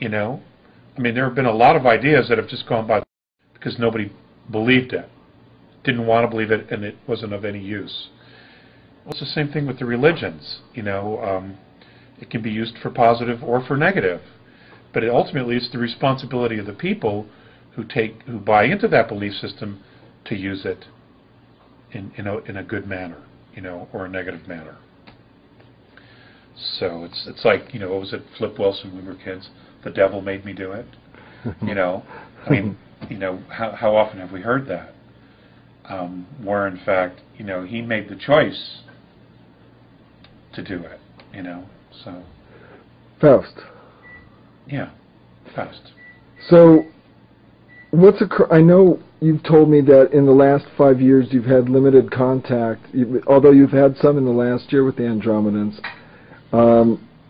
you know? I mean, there have been a lot of ideas that have just gone by because nobody believed it, didn't want to believe it, and it wasn't of any use. Well, it's the same thing with the religions, you know. It can be used for positive or for negative, but ultimately it's the responsibility of the people who buy into that belief system to use it in a good manner, you know, or a negative manner. So it's like, you know, what was it, Flip Wilson when we were kids? The devil made me do it. You know, I mean, you know, how often have we heard that? Where in fact, you know, he made the choice to do it, you know. So Faust. Yeah, Faust. So I know you've told me that in the last 5 years you've had limited contact, although you've had some in the last year with the Andromedans.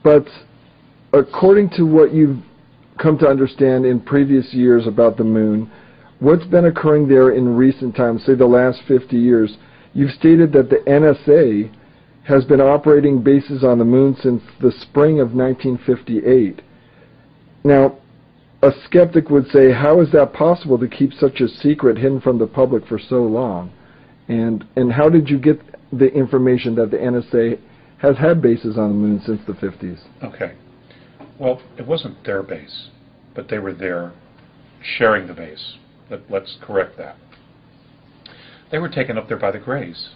But according to what you've come to understand in previous years about the moon, what's been occurring there in recent times, say the last 50 years, you've stated that the NSA has been operating bases on the moon since the spring of 1958. Now, a skeptic would say, how is that possible to keep such a secret hidden from the public for so long? And how did you get the information that the NSA has had bases on the moon since the 50s? Okay. Well, it wasn't their base, but they were there sharing the base. Let's correct that. They were taken up there by the Greys.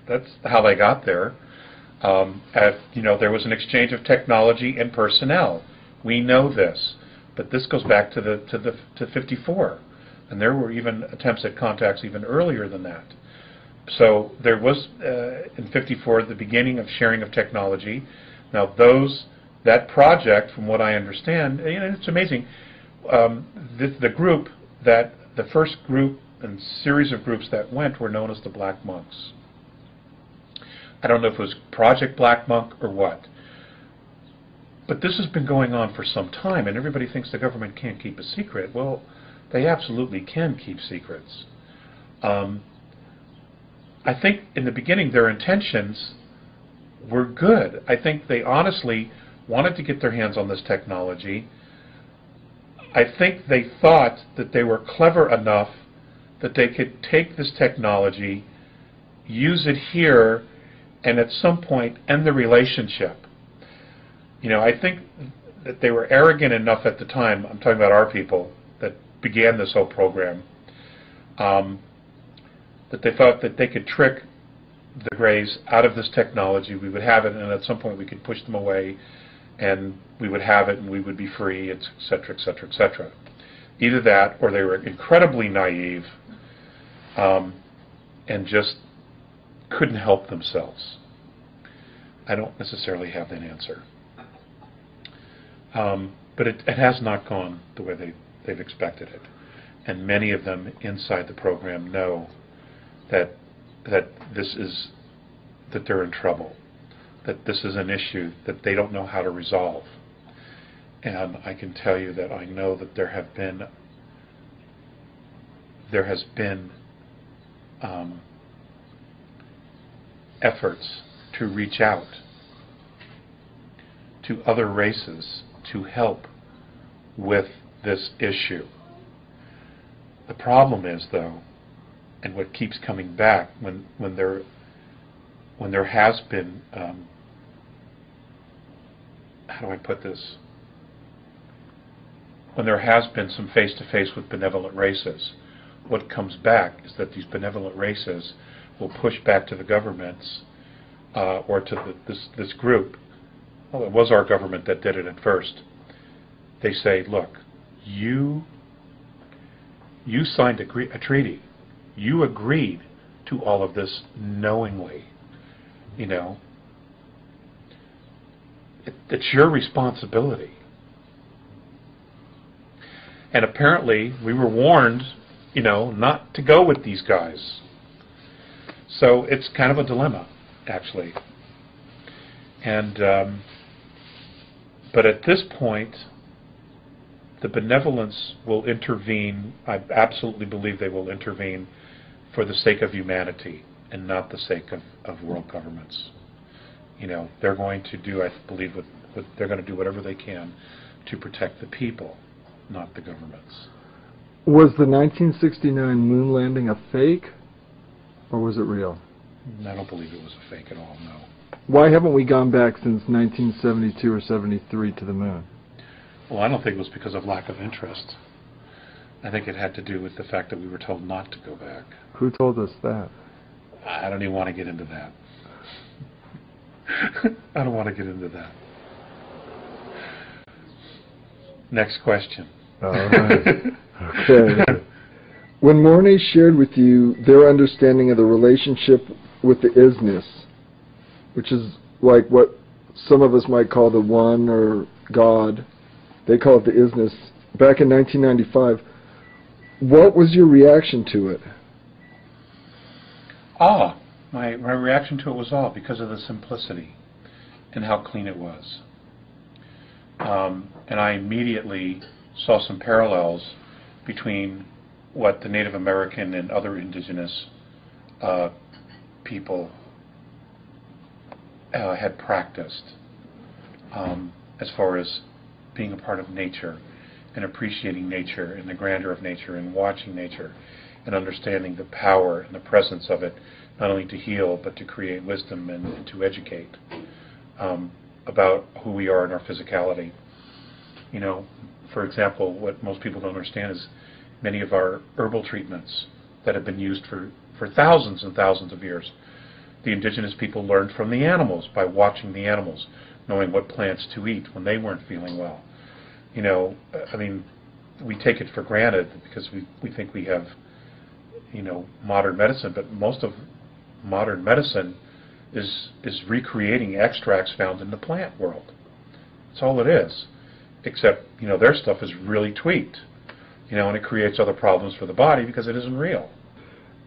That's how they got there. You know, there was an exchange of technology and personnel. We know this, but this goes back to 54, and there were even attempts at contacts even earlier than that. So there was in 54 the beginning of sharing of technology. Now that project, from what I understand, you know, it's amazing. The first group and series of groups that went were known as the Black Monks. I don't know if it was Project Black Monk or what, but this has been going on for some time, and everybody thinks the government can't keep a secret. Well, they absolutely can keep secrets. I think in the beginning their intentions were good. I think they honestly wanted to get their hands on this technology. I think they thought that they were clever enough that they could take this technology, use it here, and at some point end the relationship. You know, I think that they were arrogant enough at the time, I'm talking about our people that began this whole program, that they thought that they could trick the Greys out of this technology. We would have it, and at some point we could push them away, and we would have it, and we would be free, et cetera, et cetera, et cetera. Either that, or they were incredibly naive and just couldn't help themselves. I don't necessarily have that answer. But it has not gone the way they've expected it. And many of them inside the program know that they're in trouble, that this is an issue that they don't know how to resolve. And I can tell you that I know that there has been efforts to reach out to other races to help with this issue. The problem is, though, and what keeps coming back when there has been, how do I put this? When there has been some face-to-face with benevolent races, what comes back is that these benevolent races will push back to the governments or to this group. Well, it was our government that did it at first. They say, look, you signed a treaty. You agreed to all of this knowingly. You know, it's your responsibility. And apparently we were warned, you know, not to go with these guys. So it's kind of a dilemma, actually. And but at this point, the benevolence will intervene. I absolutely believe they will intervene for the sake of humanity and not the sake of world governments. You know, they're going to do, I believe, but they're going to do whatever they can to protect the people, not the governments. Was the 1969 moon landing a fake, or was it real? I don't believe it was a fake at all, no. Why haven't we gone back since 1972 or 73 to the moon? Well, I don't think it was because of lack of interest. I think it had to do with the fact that we were told not to go back. Who told us that? I don't even want to get into that. I don't want to get into that. Next question. All right. Okay. When Mornay shared with you their understanding of the relationship with the isness, which is like what some of us might call the one or God, they call it the isness, back in 1995, what was your reaction to it? Awe. My reaction to it was awe because of the simplicity and how clean it was. And I immediately saw some parallels between what the Native American and other indigenous people had practiced as far as being a part of nature and appreciating nature and the grandeur of nature and watching nature and understanding the power and the presence of it, not only to heal but to create wisdom and to educate about who we are in our physicality. You know, for example, what most people don't understand is many of our herbal treatments that have been used for thousands and thousands of years, the indigenous people learned from the animals by watching the animals, knowing what plants to eat when they weren't feeling well. You know, I mean, we take it for granted because we think we have, you know, modern medicine, but most of modern medicine is recreating extracts found in the plant world. That's all it is. Except, you know, their stuff is really tweaked, you know, and it creates other problems for the body because it isn't real.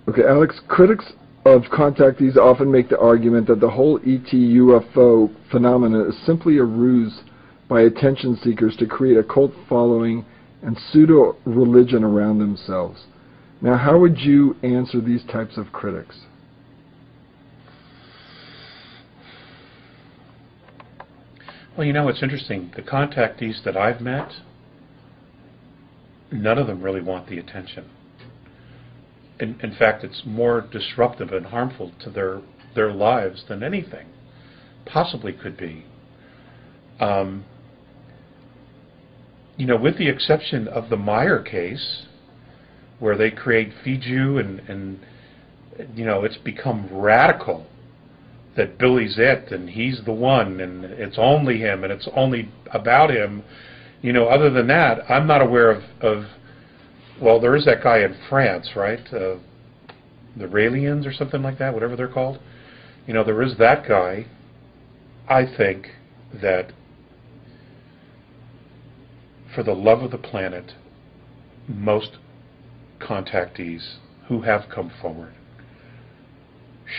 Okay, Alex, critics of contactees often make the argument that the whole ET UFO phenomenon is simply a ruse by attention seekers to create a cult following and pseudo-religion around themselves. Now, how would you answer these types of critics? Well, you know, it's interesting. The contactees that I've met, none of them really want the attention. In fact, it's more disruptive and harmful to their lives than anything possibly could be. You know, with the exception of the Meyer case, where they create Fiju and you know, it's become radical that Billy's it and he's the one and it's only him and it's only about him. You know, other than that, I'm not aware of well, there is that guy in France, right? The Raelians or something like that, whatever they're called. You know, there is that guy. I think that for the love of the planet, most contactees who have come forward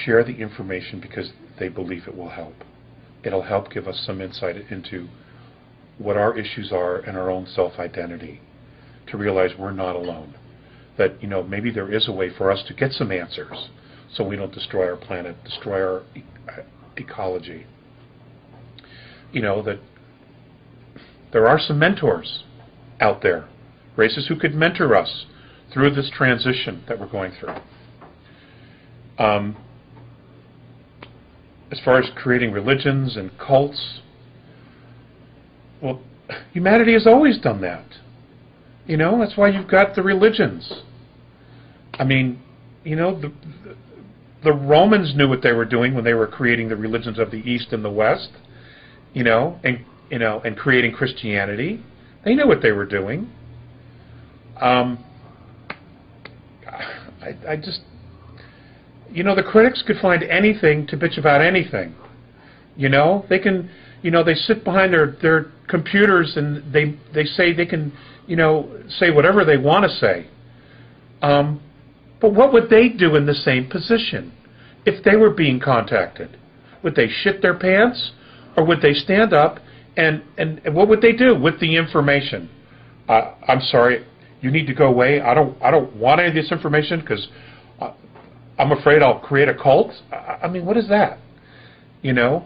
share the information because they believe it will help. It'll help give us some insight into what our issues are and our own self-identity, to realize we're not alone. That, you know, maybe there is a way for us to get some answers so we don't destroy our planet, destroy our ecology. You know, that there are some mentors out there, races who could mentor us through this transition that we're going through. As far as creating religions and cults, well, humanity has always done that. You know, that's why you've got the religions. I mean, you know, the Romans knew what they were doing when they were creating the religions of the East and the West, you know, and creating Christianity. They knew what they were doing. I just, you know, the critics could find anything to bitch about anything. You know, they can, you know, they sit behind their computers and they say they can, you know, say whatever they want to say. But what would they do in the same position if they were being contacted? Would they shit their pants, or would they stand up and what would they do with the information? I'm sorry, you need to go away. I don't want any of this information because I'm afraid I'll create a cult. I mean, what is that? You know,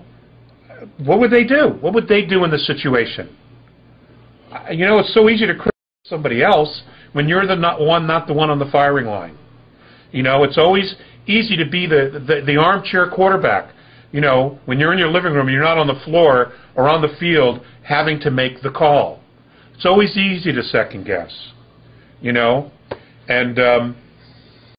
what would they do? What would they do in this situation? It's so easy to criticize somebody else when you're not the one on the firing line. It's always easy to be the armchair quarterback. When you're in your living room, you're not on the floor or on the field having to make the call. It's always easy to second guess. And